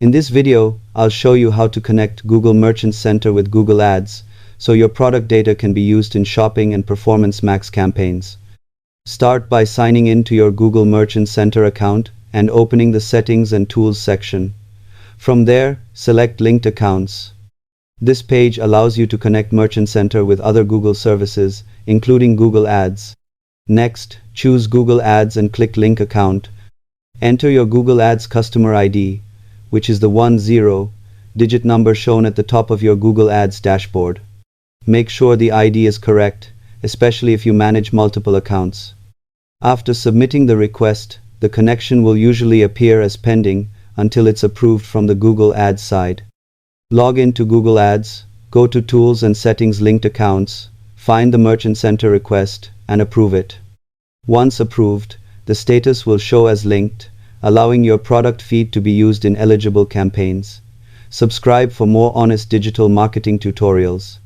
In this video, I'll show you how to connect Google Merchant Center with Google Ads, so your product data can be used in shopping and Performance Max campaigns. Start by signing in to your Google Merchant Center account and opening the Settings and Tools section. From there, select Linked Accounts. This page allows you to connect Merchant Center with other Google services, including Google Ads. Next, choose Google Ads and click Link Account. Enter your Google Ads customer ID, which is the 10-digit number shown at the top of your Google Ads dashboard. Make sure the ID is correct, especially if you manage multiple accounts. After submitting the request, the connection will usually appear as pending until it's approved from the Google Ads side. Log in to Google Ads, go to Tools and Settings, Linked Accounts, find the Merchant Center request, and approve it. Once approved, the status will show as linked, allowing your product feed to be used in eligible campaigns. Subscribe for more honest digital marketing tutorials.